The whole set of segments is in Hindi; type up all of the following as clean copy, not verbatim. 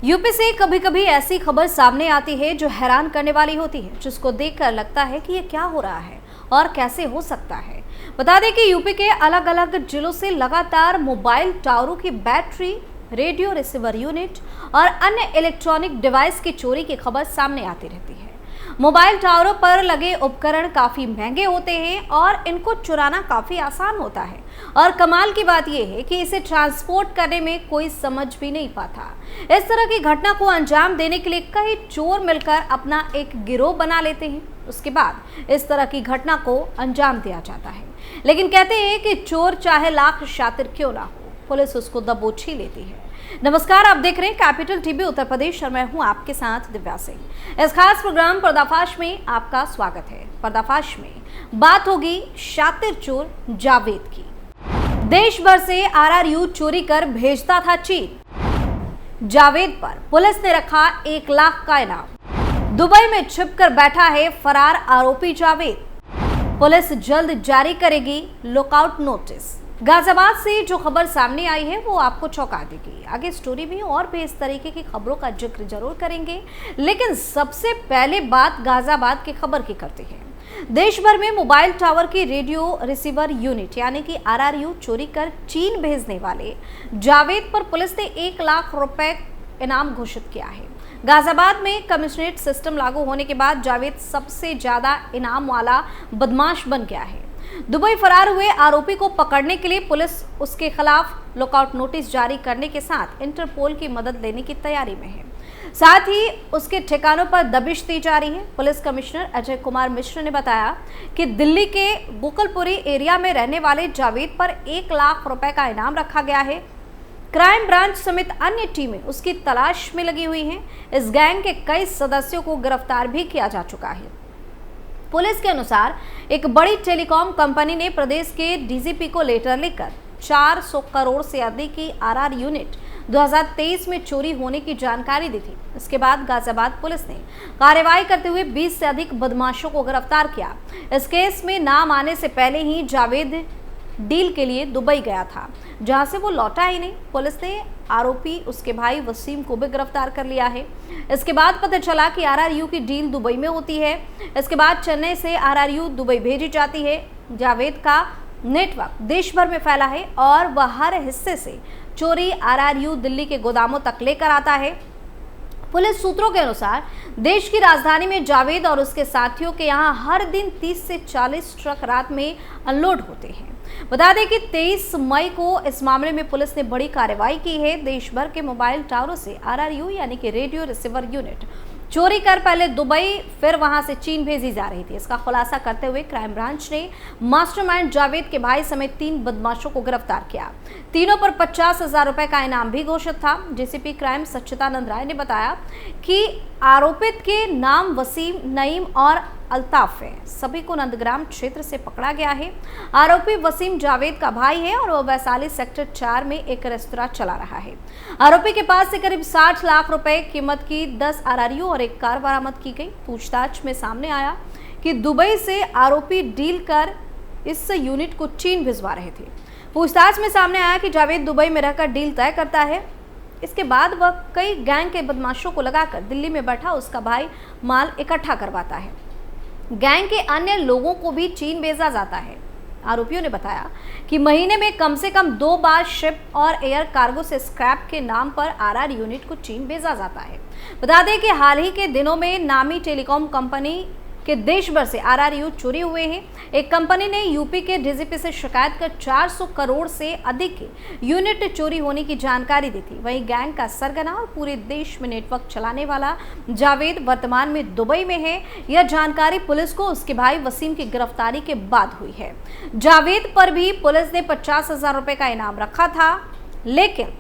यूपी से कभी कभी ऐसी खबर सामने आती है जो हैरान करने वाली होती है, जिसको देखकर लगता है कि ये क्या हो रहा है और कैसे हो सकता है। बता दें कि यूपी के अलग अलग जिलों से लगातार मोबाइल टावरों की बैटरी, रेडियो रिसीवर यूनिट और अन्य इलेक्ट्रॉनिक डिवाइस की चोरी की खबर सामने आती रहती है। मोबाइल टावरों पर लगे उपकरण काफी महंगे होते हैं और इनको चुराना काफी आसान होता है। और कमाल की बात यह है कि इसे ट्रांसपोर्ट करने में कोई समझ भी नहीं पाता। इस तरह की घटना को अंजाम देने के लिए कई चोर मिलकर अपना एक गिरोह बना लेते हैं। उसके बाद इस तरह की घटना को अंजाम दिया जाता है। लेकिन कहते हैं कि चोर चाहे लाख शातिर क्यों ना हो, पुलिस उसको दबोच ही लेती है। नमस्कार, आप देख रहे हैं कैपिटल टीवी उत्तर प्रदेश और मैं हूं आपके साथ दिव्या सिंह। इस खास प्रोग्राम पर्दाफाश में आपका स्वागत है। पर्दाफाश में बात होगी शातिर चोर जावेद की। देश भर से आरआरयू चोरी कर भेजता था चीन। जावेद पर पुलिस ने रखा 1 लाख का इनाम। दुबई में छिपकर बैठा है फरार आरोपी जावेद। पुलिस जल्द जारी करेगी लुकआउट नोटिस। गाजियाबाद से जो खबर सामने आई है वो आपको चौंका देगी। आगे स्टोरी में और भी इस तरीके की खबरों का जिक्र जरूर करेंगे, लेकिन सबसे पहले बात गाजियाबाद की खबर की करते हैं। देश भर में मोबाइल टावर की रेडियो रिसीवर यूनिट यानी कि आरआरयू चोरी कर चीन भेजने वाले जावेद पर पुलिस ने 1 लाख रुपए इनाम घोषित किया है। गाजियाबाद में कमिश्नरेट सिस्टम लागू होने के बाद जावेद सबसे ज्यादा इनाम वाला बदमाश बन गया है। दुबई फरार हुए आरोपी को पकड़ने के लिए पुलिस उसके खिलाफ लुकआउट नोटिस जारी करने के साथ इंटरपोल की मदद लेने की तैयारी में है। साथ ही उसके ठिकानों पर दबिश दी जा रही है। पुलिस कमिश्नर अजय कुमार मिश्र ने बताया कि दिल्ली के गोकुलपुरी एरिया में रहने वाले जावेद पर 1 लाख रुपए का इनाम रखा गया है। क्राइम ब्रांच समेत अन्य टीमें उसकी तलाश में लगी हुई हैं। इस गैंग के कई सदस्यों को गिरफ्तार भी किया जा चुका है। पुलिस के अनुसार एक बड़ी टेलीकॉम कंपनी ने प्रदेश के डीजीपी को लेटर लिखकर 400 करोड़ से अधिक की आरआर यूनिट 2023 में चोरी होने की जानकारी दी थी। इसके बाद गाजियाबाद पुलिस ने कार्रवाई करते हुए 20 से अधिक बदमाशों को गिरफ्तार किया। इस केस में नाम आने से पहले ही जावेद डील के लिए दुबई गया था, जहां से वो लौटा ही नहीं। पुलिस ने आरोपी उसके भाई वसीम को भी गिरफ्तार कर लिया है। इसके बाद पता चला कि आरआरयू की डील दुबई में होती है। इसके बाद चेन्नई से आरआरयू दुबई भेजी जाती है। जावेद का नेटवर्क देश भर में फैला है और वह हर हिस्से से चोरी आरआरयू दिल्ली के गोदामों तक लेकर आता है। पुलिस सूत्रों के अनुसार देश की राजधानी में जावेद और उसके साथियों के यहां हर दिन 30 से 40 ट्रक रात में अनलोड होते हैं। बता दें कि 23 मई को इस मामले में पुलिस ने बड़ी कार्रवाई की है। देश भर के मोबाइल टावरों से आरआरयू यानी कि रेडियो रिसीवर यूनिट चोरी कर पहले दुबई फिर वहां से चीन भेजी जा रही थी। इसका खुलासा करते हुए क्राइम ब्रांच ने मास्टरमाइंड जावेद के भाई समेत 3 बदमाशों को गिरफ्तार किया। तीनों पर 50,000 रुपए का इनाम भी घोषित था। डीसीपी क्राइम सच्चिदानंद राय ने बताया कि आरोपित के नाम वसीम, नईम और अल्ताफ है। सभी को नंदग्राम क्षेत्र से पकड़ा गया है। आरोपी वसीम जावेद का भाई है और वह वैशाली सेक्टर 4 में एक रेस्तरां चला रहा है। आरोपी के पास से करीब 60 लाख रुपए कीमत की 10 आरआरयू और एक कार बरामद की गई। पूछताछ में सामने आया कि दुबई से आरोपी डील कर इस यूनिट को चीन भिजवा रहे थे। पूछताछ में सामने आया कि जावेद दुबई में रहकर डील तय करता है। इसके बाद वह कई गैंग के बदमाशों को लगाकर दिल्ली में बैठा उसका भाई माल इकट्ठा करवाता है। गैंग के अन्य लोगों को भी चीन भेजा जाता है। आरोपियों ने बताया कि महीने में कम से कम 2 बार शिप और एयर कार्गो से स्क्रैप के नाम पर आरआर यूनिट को चीन भेजा जाता है। बता दें कि हाल ही के दिनों में नामी टेलीकॉम कंपनी के देश भर से आरआरयू चोरी हुए हैं। एक कंपनी ने यूपी के डीजीपी से शिकायत कर 400 करोड़ से अधिक की यूनिट चोरी होने की जानकारी दी थी। वहीं गैंग का सरगना और पूरे देश में नेटवर्क चलाने वाला जावेद वर्तमान में दुबई में है। यह जानकारी पुलिस को उसके भाई वसीम की गिरफ्तारी के बाद हुई है। जावेद पर भी पुलिस ने 50,000 रुपए का इनाम रखा था, लेकिन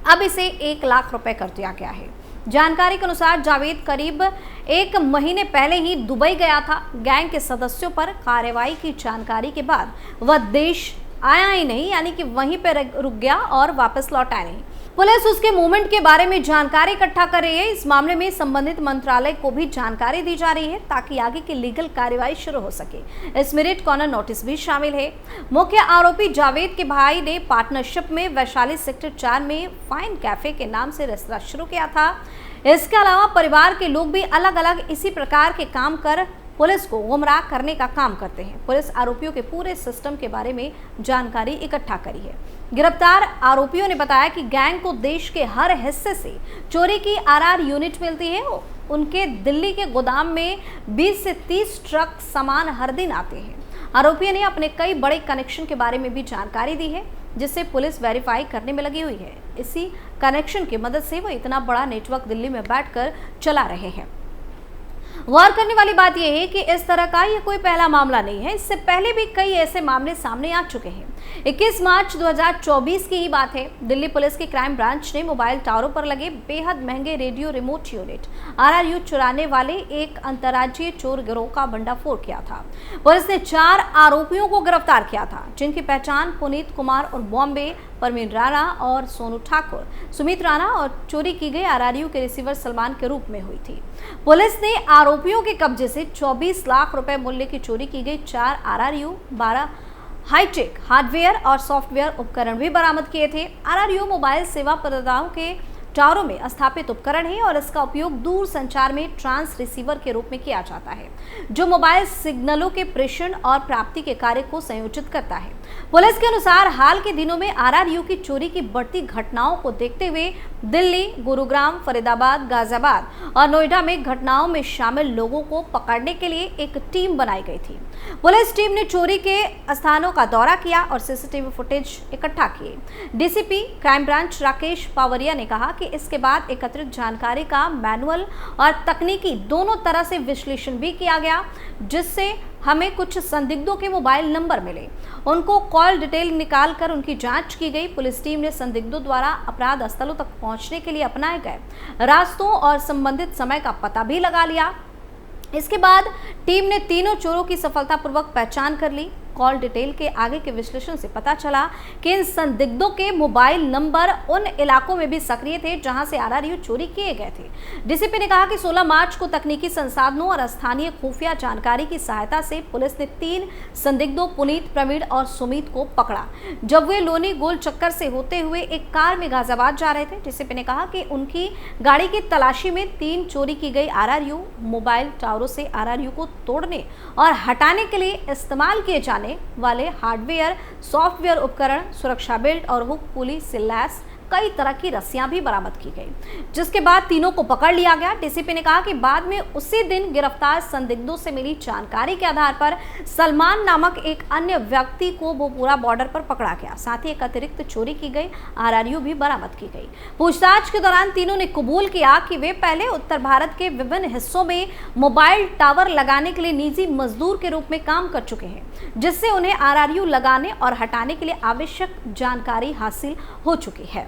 अब इसे 1 लाख रुपए कर दिया गया है। जानकारी के अनुसार जावेद करीब 1 महीने पहले ही दुबई गया था। गैंग के सदस्यों पर कार्रवाई की जानकारी के बाद वह देश आया ही नहीं, यानी कि वहीं पर रुक गया और वापस लौटा नहीं। पुलिस उसके मूवमेंट के बारे में जानकारी इकट्ठा कर रही है। इस मामले में संबंधित मंत्रालय को भी जानकारी दी जा रही है ताकि आगे की लीगल कार्रवाई शुरू हो सके। इस मेरिट कॉर्नर नोटिस भी शामिल है। मुख्य आरोपी जावेद के भाई ने पार्टनरशिप में वैशाली सेक्टर 4 में फाइन कैफे के नाम से रेस्तरां शुरू किया था। इसके अलावा परिवार के लोग भी अलग अलग इसी प्रकार के काम कर पुलिस को गुमराह करने का काम करते हैं। पुलिस आरोपियों के पूरे सिस्टम के बारे में जानकारी इकट्ठा करी है। गिरफ्तार आरोपियों ने बताया कि गैंग को देश के हर हिस्से से चोरी की आरआर यूनिट मिलती है। उनके दिल्ली के गोदाम में 20 से 30 ट्रक सामान हर दिन आते हैं। आरोपियों ने अपने कई बड़े कनेक्शन के बारे में भी जानकारी दी है, जिससे पुलिस वेरीफाई करने में लगी हुई है। इसी कनेक्शन की मदद से वो इतना बड़ा नेटवर्क दिल्ली में बैठकर चला रहे हैं। गौर करने वाली बात यह है कि इस तरह का ये कोई पहला मामला नहीं है। इससे पहले भी कई ऐसे मामले सामने आ चुके हैं। 21 मार्च 2024 की ही बात है। दिल्ली पुलिस की क्राइम ब्रांच ने मोबाइल टावरों पर लगे बेहद महंगे रेडियो रिमोट यूनिट आरआरयू चुराने वाले एक अंतर्राज्यीय चोर गिरोह का भंडाफोड़ किया था। पुलिस ने 4 आरोपियों को गिरफ्तार किया था, जिनकी पहचान पुनीत कुमार और बॉम्बे, परवीन राणा और सोनू ठाकुर, सुमित राणा और चोरी की गई आरआरयू के रिसीवर सलमान के रूप में हुई थी। पुलिस ने आरोपियों के कब्जे से 24 लाख रुपए मूल्य की चोरी की गई 4 आरआरयू, 12 हाईटेक हार्डवेयर और सॉफ्टवेयर उपकरण भी बरामद किए थे। आरआरयू मोबाइल सेवा प्रदाताओं के टावरों में स्थापित उपकरण है और इसका उपयोग दूर संचार में ट्रांस रिसीवर के रूप में किया जाता है, जो मोबाइल सिग्नलों के प्रेषण और प्राप्ति के कार्य को संयोजित करता है। पुलिस के अनुसार हाल के दिनों में आरआरयू की चोरी की बढ़ती घटनाओं को देखते हुए दिल्ली, गुरुग्राम, फरीदाबाद, गाजियाबाद और नोएडा में घटनाओं में शामिल लोगों को पकड़ने के लिए एक टीम बनाई गई थी। पुलिस टीम ने चोरी के स्थानों का दौरा किया और सीसीटीवी फुटेज इकट्ठा किए। डीसीपी क्राइम ब्रांच राकेश पावरिया ने कहा कि इसके बाद एकत्रित जानकारी का मैनुअल और तकनीकी दोनों तरह से विश्लेषण भी किया गया, जिससे हमें कुछ संदिग्धों के मोबाइल नंबर मिले। उनको कॉल डिटेल निकालकर उनकी जांच की गई। पुलिस टीम ने संदिग्धों द्वारा अपराध स्थलों तक पहुंचने के लिए अपनाए गए रास्तों और संबंधित समय का पता भी लगा लिया। इसके बाद टीम ने तीनों चोरों की सफलतापूर्वक पहचान कर ली। कॉल डिटेल के आगे के विश्लेषण से पता चला कि इन संदिग्धों के मोबाइल नंबर उन इलाकों में भी सक्रिय थे जहां से आरआरयू चोरी किए गए थे। डीसीपी ने कहा कि 16 मार्च को तकनीकी संसाधनों और स्थानीय खुफिया जानकारी की सहायता से पुलिस ने 3 संदिग्धों पुनीत, प्रवीण और सुमित को पकड़ा, जब वे लोनी गोल चक्कर से होते हुए एक कार में गाजियाबाद जा रहे थे। डीसीपी ने कहा कि उनकी गाड़ी की तलाशी में 3 चोरी की गई आरआरयू मोबाइल टावरों से आरआरयू को तोड़ने और हटाने के लिए इस्तेमाल किए जाने वाले हार्डवेयर, सॉफ्टवेयर उपकरण, सुरक्षा बेल्ट और हुक पुली से लैस कई तरह की रस्सियां भी बरामद की गई, जिसके बाद तीनों को पकड़ लिया गया। डीसीपी ने कहा कि बाद में उसी दिन गिरफ्तार संदिग्धों से मिली जानकारी के आधार पर सलमान नामक एक अन्य व्यक्ति को बोपुरा बॉर्डर पर पकड़ा गया। साथ ही एक अतिरिक्त चोरी की गई आरआरयू भी बरामद की गई। पूछताछ के दौरान तीनों ने कबूल किया कि वे पहले उत्तर भारत के विभिन्न हिस्सों में मोबाइल टावर लगाने के लिए निजी मजदूर के रूप में काम कर चुके हैं, जिससे उन्हें आरआरयू लगाने और हटाने के लिए आवश्यक जानकारी हासिल हो चुकी है।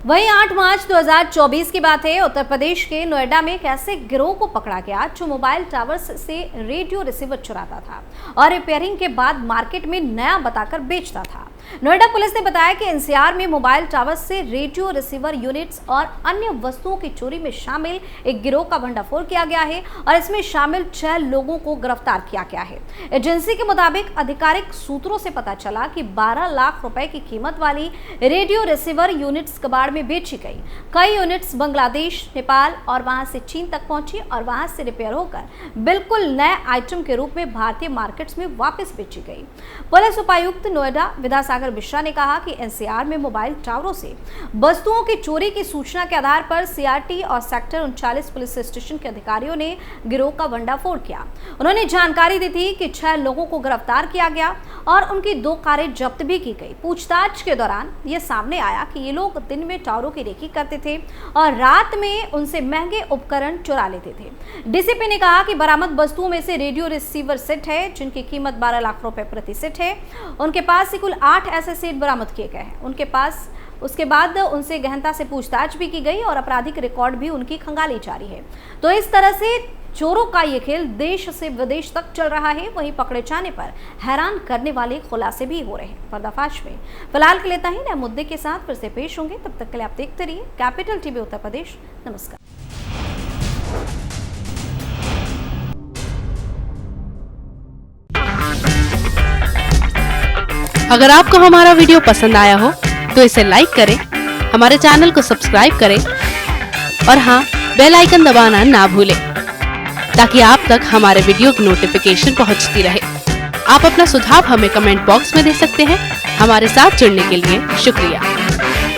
वहीं 8 मार्च 2024 की बात है। उत्तर प्रदेश के नोएडा में एक ऐसे गिरोह को पकड़ा गया जो मोबाइल टावर्स से रेडियो रिसीवर चुराता था और रिपेयरिंग के बाद मार्केट में नया बताकर बेचता था। नोएडा पुलिस ने बताया कि एनसीआर में मोबाइल टावर्स से रेडियो रिसीवर यूनिट्स और अन्य वस्तुओं की चोरी में शामिल एक गिरोह का भंडाफोड़ किया गया है और इसमें शामिल 6 लोगों को गिरफ्तार किया गया है। एजेंसी के मुताबिक आधिकारिक सूत्रों से पता चला कि 12 लाख रुपए की कीमत वाली रेडियो रिसीवर यूनिट्स कबाड़ में बेची गई। कई यूनिट्स बांग्लादेश, नेपाल और वहां से चीन तक पहुंची और वहां से रिपेयर होकर बिल्कुल नए आइटम के रूप में भारतीय मार्केट्स में वापस बेची गई। पुलिस उपायुक्त नोएडा विद्यासागर मिश्रा ने कहा कि एनसीआर में मोबाइल टावरों से वस्तुओं की चोरी की सूचना के आधार पर सीआरटी और सेक्टर 39 पुलिस स्टेशन के अधिकारियों ने गिरोह का भंडाफोड़ किया। उन्होंने जानकारी दी थी कि 6 लोगों को गिरफ्तार किया गया और उनकी 2 कारें जब्त भी की गई। पूछताछ के दौरान यह सामने आया कि ये लोग दिन में टावरों की रेकी करते थे और रात में उनसे महंगे उपकरण चुरा लेते थे। डीसीपी ने कहा कि बरामद वस्तुओं में से रेडियो रिसीवर सेट है, जिनकी कीमत 12 लाख रुपए प्रति सेट है। उनके पास से कुल 8 ऐसे सेट बरामद किए गए हैं। उसके बाद उनसे गहनता से पूछताछ भी की गई और आपराधिक रिकॉर्ड भी उनकी खंगाली जारी है। तो इस तरह से चोरों का ये खेल देश से विदेश तक चल रहा है। वहीं पकड़े जाने पर हैरान करने वाले खुलासे भी हो रहे हैं पर्दाफाश में। फिलहाल के लिए इतना ही। नए मुद्दे के साथ फिर से पेश होंगे, तब तक के लिए आप देखते रहिए कैपिटल टीवी उत्तर प्रदेश। नमस्कार। अगर आपको हमारा वीडियो पसंद आया हो तो इसे लाइक करें, हमारे चैनल को सब्सक्राइब करें और हाँ, बेल आइकन दबाना ना भूलें ताकि आप तक हमारे वीडियो की नोटिफिकेशन पहुंचती रहे। आप अपना सुझाव हमें कमेंट बॉक्स में दे सकते हैं। हमारे साथ जुड़ने के लिए शुक्रिया।